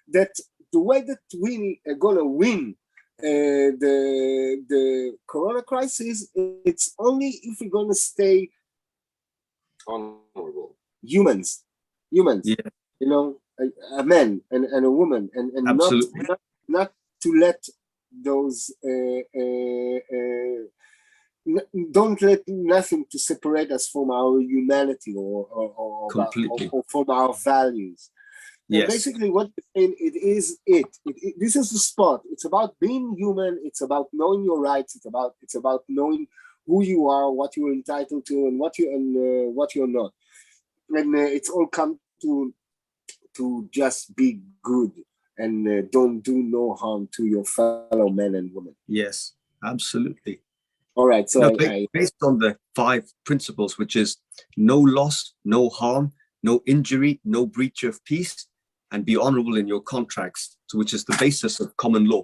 that the way that we are gonna win the Corona crisis, it's only if we're gonna stay honorable humans. You know, a man and a woman, and not to let those. Don't let nothing to separate us from our humanity or from our values. Basically, what you're saying, this is the spot. It's about being human. It's about knowing your rights. It's about knowing who you are, what you're entitled to, and what you're not. And it's all come to just be good and don't do no harm to your fellow men and women. Yes, absolutely. All right. So based on the 5 principles, which is no loss, no harm, no injury, no breach of peace, and be honorable in your contracts, which is the basis of common law.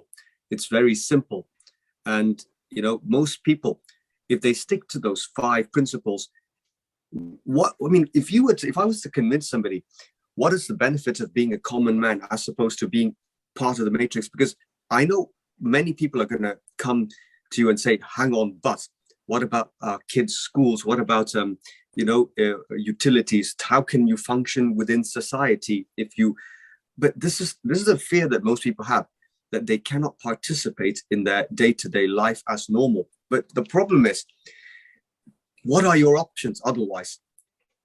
It's very simple. And, you know, most people, if they stick to those 5 principles, if I was to convince somebody, what is the benefit of being a common man as opposed to being part of the matrix? Because I know many people are going to come to you and say, hang on, but what about kids' schools? What about utilities? How can you function within society if you? But this is a fear that most people have, that they cannot participate in their day-to-day life as normal. But the problem is, what are your options otherwise?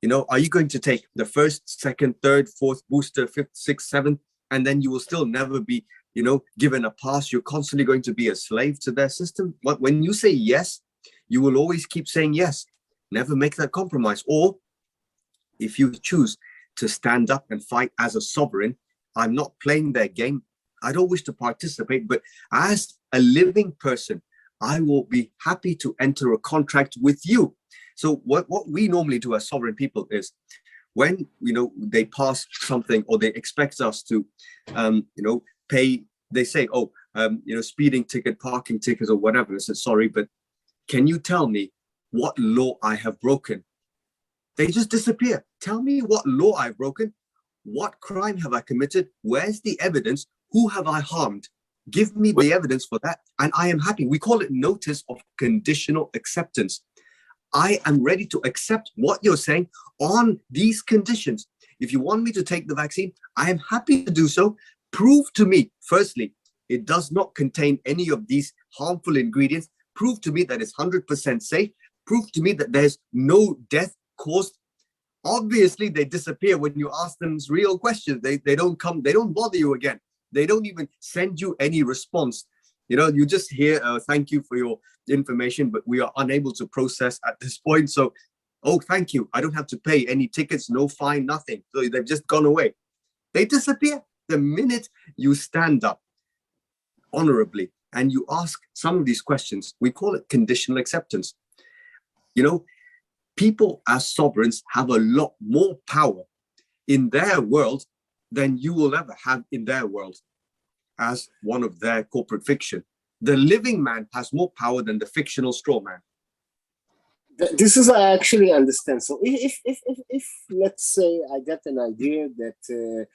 You know, are you going to take the 1st, 2nd, 3rd, 4th booster, 5th, 6th, 7th, and then you will still never be, you know, given a pass? You're constantly going to be a slave to their system. But when you say yes, you will always keep saying yes. Never make that compromise. Or if you choose to stand up and fight as a sovereign, I'm not playing their game. I don't wish to participate, but as a living person, I will be happy to enter a contract with you. So what we normally do as sovereign people is, when, you know, they pass something or they expect us to, pay, they say, speeding ticket, parking tickets or whatever. I said, sorry, but can you tell me what law I have broken? They just disappear. Tell me what law I've broken. What crime have I committed? Where's the evidence? Who have I harmed? Give me the evidence for that, and I am happy. We call it notice of conditional acceptance. I am ready to accept what you're saying on these conditions. If you want me to take the vaccine, I am happy to do so. Prove to me, firstly, it does not contain any of these harmful ingredients. Prove to me that it's 100% safe. Prove to me that there's no death caused. Obviously, they disappear when you ask them real questions. They don't come. They don't bother you again. They don't even send you any response. You know, you just hear, thank you for your information, but we are unable to process at this point. So Oh, thank you. I don't have to pay any tickets, no fine, nothing. So they've just gone away. They disappear the minute you stand up honorably and you ask some of these questions. We call it conditional acceptance. You know, people as sovereigns have a lot more power in their world than you will ever have in their world as one of their corporate fiction. The living man has more power than the fictional straw man. This is, I actually understand. So if let's say I get an idea that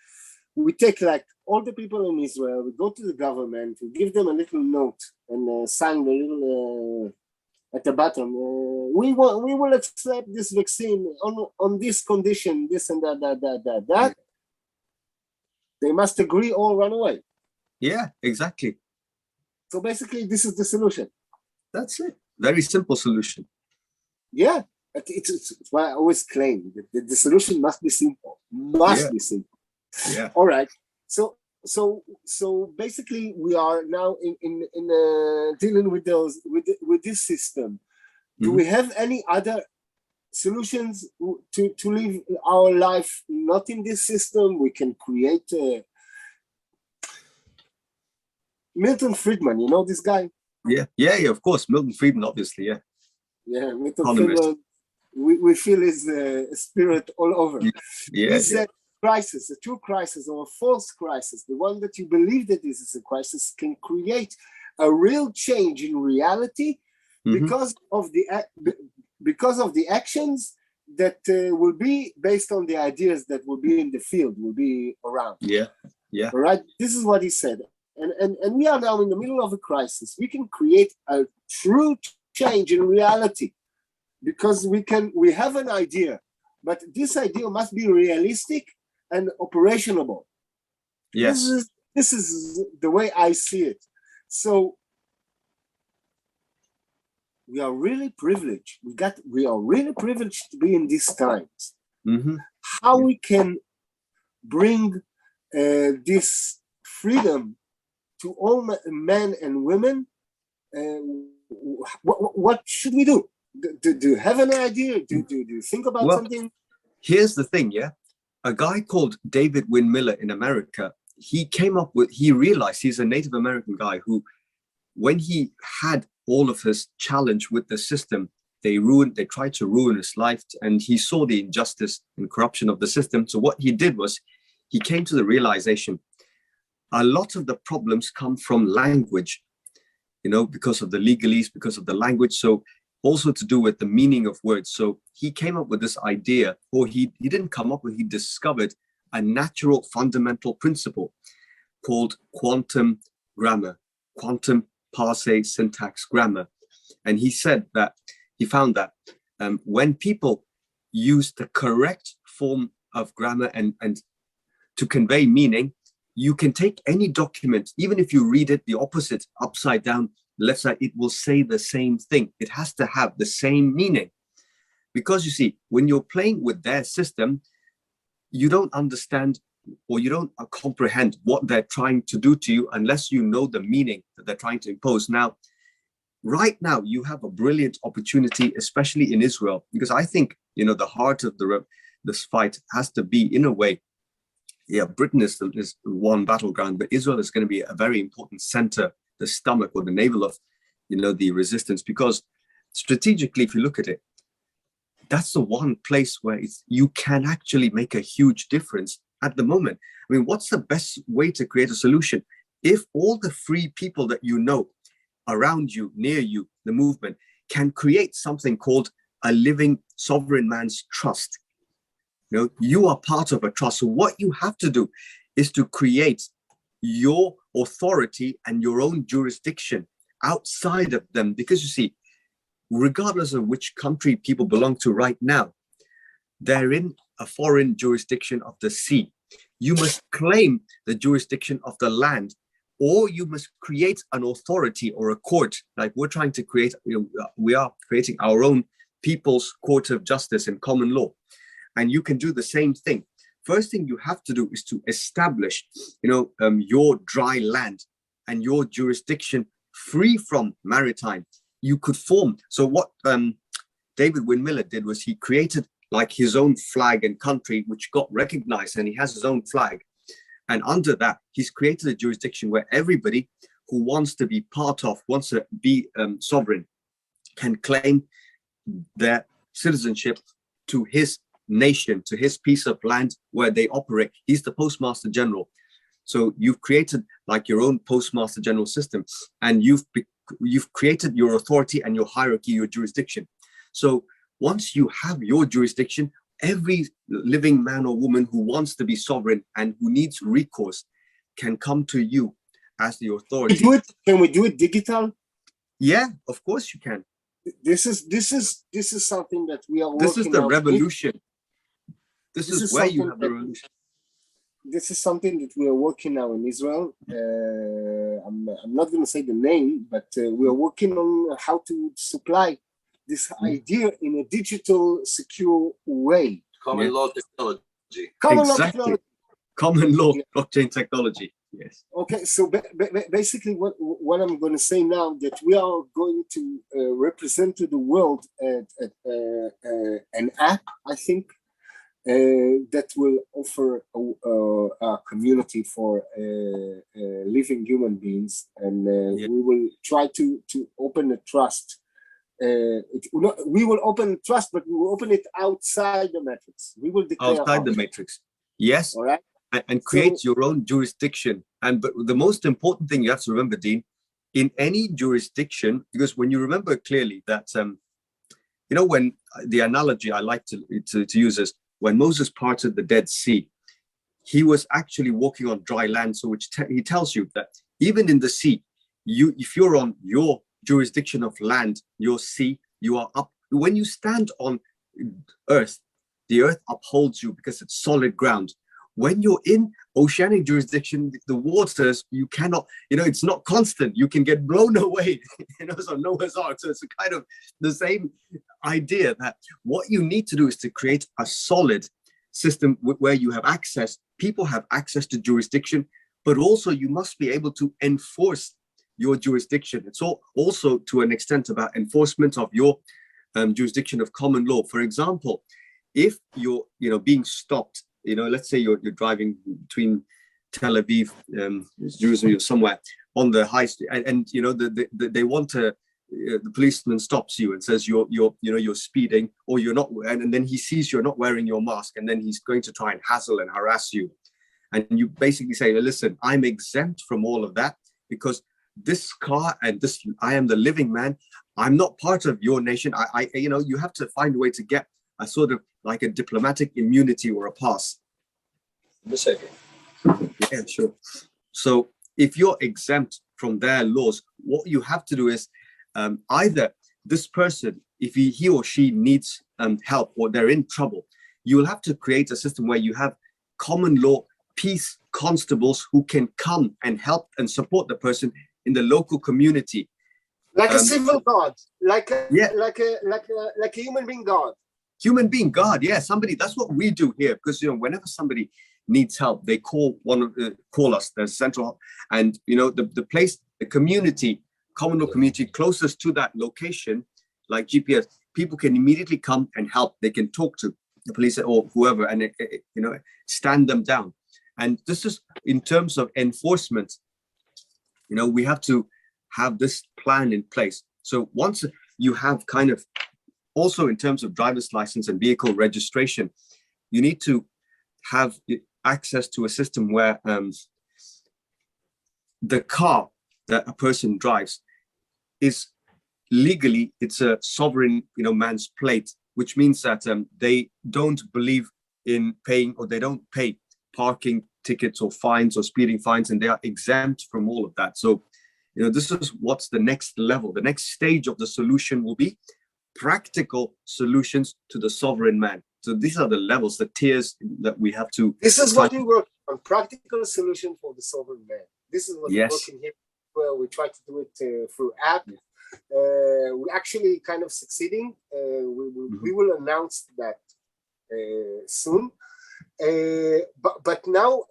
we take like all the people in Israel, we go to the government, we give them a little note and sign a little at the bottom. We will accept this vaccine on this condition, this and that. They must agree or run away. Yeah, exactly. So basically, this is the solution. That's it. Very simple solution. Yeah, it's why I always claim that the solution must be simple. Must be simple. Yeah. All right. So basically, we are now in dealing with with this system. Do we have any other solutions to live our life not in this system? We can create Milton Friedman. You know this guy? Yeah. Of course, Milton Friedman, obviously. Yeah, Milton Friedman. We feel his spirit all over. This crisis, a true crisis or a false crisis, the one that you believe that this is a crisis, can create a real change in reality because of the actions that will be based on the ideas that will be in the field, will be around. Yeah. All right. This is what he said, and we are now in the middle of a crisis. We can create a true change in reality because we have an idea, but this idea must be realistic and operationable. Yes. This is the way I see it. So we are really privileged. We are really privileged to be in these times. How we can bring this freedom to all men and women? What should we do? Do you have an idea? Do you think about something? Here's the thing, a guy called David Wynn Miller in America, he realized, he's a Native American guy who, when he had all of his challenge with the system, they tried to ruin his life, and he saw the injustice and corruption of the system. So what he did was, he came to the realization, a lot of the problems come from language, because of the legalese, because of the language. So also to do with the meaning of words. So he came up with this idea, or he didn't come up with, he discovered a natural fundamental principle called quantum grammar, quantum parse syntax grammar. And he said that, he found that when people use the correct form of grammar and to convey meaning, you can take any document, even if you read it the opposite, upside down, left side, it will say the same thing. It has to have the same meaning. Because you see, when you're playing with their system, you don't understand or you don't comprehend what they're trying to do to you unless you know the meaning that they're trying to impose. Now, right now, you have a brilliant opportunity, especially in Israel, because I think, the heart of this fight has to be, in a way, Britain is one battleground, but Israel is going to be a very important center, the stomach or the navel of, the resistance, because strategically, if you look at it, that's the one place where you can actually make a huge difference at the moment. I mean, what's the best way to create a solution? If all the free people that you know around you, near you, the movement, can create something called a living sovereign man's trust. You are part of a trust. So what you have to do is to create your authority and your own jurisdiction outside of them. Because you see, regardless of which country people belong to right now, they're in a foreign jurisdiction of the sea. You must claim the jurisdiction of the land, or you must create an authority or a court, like we're trying to create. We are creating our own People's Court of Justice in common law. And you can do the same thing. First thing you have to do is to establish, your dry land and your jurisdiction free from maritime. You could form. So what David Wynn-Miller did was he created like his own flag and country, which got recognized, and he has his own flag. And under that, he's created a jurisdiction where everybody who wants to be part of, wants to be sovereign, can claim their citizenship to his nation, to his piece of land where they operate. He's the Postmaster General. So you've created like your own Postmaster General system, and you've created your authority and your hierarchy, your jurisdiction. So once you have your jurisdiction, every living man or woman who wants to be sovereign and who needs recourse can come to you as the authority. Can we do it digital? Yeah, of course you can. This is something that we are working on. This is the revolution. This is where you have the revolution. This is something that we are working now in Israel. I'm not going to say the name, but we are working on how to supply this idea in a digital, secure way. Common law technology. Common law blockchain technology. Yes. Okay, so basically what I'm going to say now, that we are going to represent to the world an app, I think, that will offer a community for living human beings, and we will try to open a trust. We will open trust, but we will open it outside the matrix. We will declare outside the matrix. Yes. All right. And create your own jurisdiction. But the most important thing you have to remember, Dean, in any jurisdiction, because when you remember clearly that, when the analogy I like to use is when Moses parted the Dead Sea, he was actually walking on dry land. So he tells you that even in the sea, if you're on your jurisdiction of land, your sea, you are up. When you stand on earth, the earth upholds you because it's solid ground. When you're in oceanic jurisdiction, the waters, you cannot, it's not constant. You can get blown away, so Noah's Ark. So it's a kind of the same idea that what you need to do is to create a solid system where you have access, people have access to jurisdiction, but also you must be able to enforce your jurisdiction. It's also to an extent about enforcement of your jurisdiction of common law. For example, if you're, being stopped, let's say you're driving between Tel Aviv, Jerusalem, or somewhere on the high street, and they want to. The policeman stops you and says you're speeding, or you're not, and then he sees you're not wearing your mask, and then he's going to try and hassle and harass you, and you basically say, listen, I'm exempt from all of that because this car and this, I am the living man. I'm not part of your nation. You have to find a way to get a sort of like a diplomatic immunity or a pass. Yeah, sure. So if you're exempt from their laws, what you have to do is either this person, if he or she needs help or they're in trouble, you will have to create a system where you have common law peace constables who can come and help and support the person in the local community. Like a civil guard, like a human being guard. Human being guard, yeah, somebody. That's what we do here, because whenever somebody needs help, they call us. There's central, and the place, the community, common law community closest to that location, like GPS, people can immediately come and help. They can talk to the police or whoever, and stand them down. And this is in terms of enforcement. We have to have this plan in place. So once you have kind of, also in terms of driver's license and vehicle registration, you need to have access to a system where the car that a person drives is legally, it's a sovereign, man's plate, which means that they don't believe in paying, or they don't pay parking tickets or fines or speeding fines, and they are exempt from all of that. So, this is what's the next level. The next stage of the solution will be practical solutions to the sovereign man. So these are the levels, the tiers that we have to. This is what we work on, practical solution for the sovereign man. This is what we're working here. Well, we try to do it through app. We're actually kind of succeeding. We will announce that soon. But now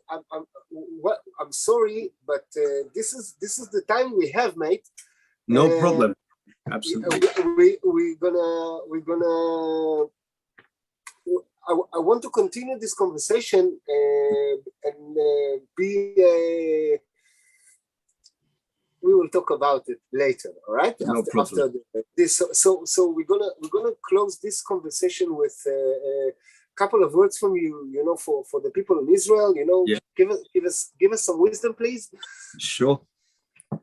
I'm sorry, but this is the time we have, mate. No problem. Absolutely. We're gonna. I want to continue this conversation and we will talk about it later. All right. No problem. After this, so we're gonna close this conversation with a couple of words from you. You know, for the people in Israel. You know, Yeah. give us some wisdom, please. Sure.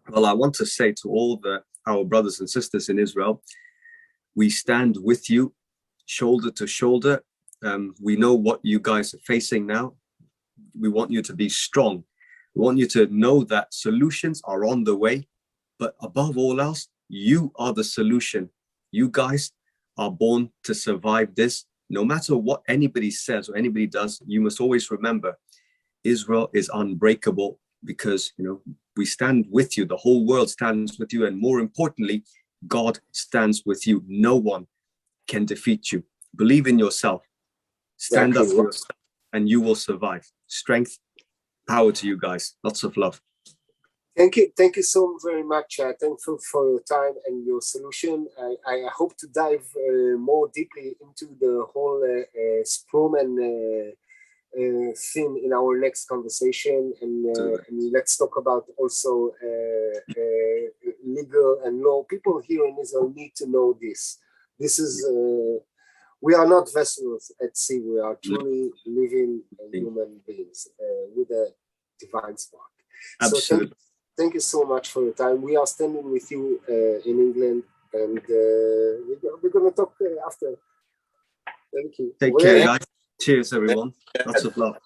Well, I want to say to all our brothers and sisters in Israel, we stand with you, shoulder to shoulder. We know what you guys are facing now. We want you to be strong. We want you to know that solutions are on the way. But above all else, you are the solution. You guys are born to survive this. No matter what anybody says or anybody does, you must always remember Israel is unbreakable because, you know, we stand with you. The whole world stands with you. And more importantly, God stands with you. No one can defeat you. Believe in yourself. Stand up for yourself and you will survive. Strength, power to you guys. Lots of love. Thank you so very much. Thankful for your time and your solution. I hope to dive more deeply into the whole Sproman theme in our next conversation, and let's talk about also legal and law. People here in Israel need to know this. This is we are not vessels at sea. We are truly living human beings with a divine spark. Absolutely. So thank you so much for your time. We are standing with you in England, and we're going to talk after. Thank you. Take care, guys. Cheers, everyone. Lots of love.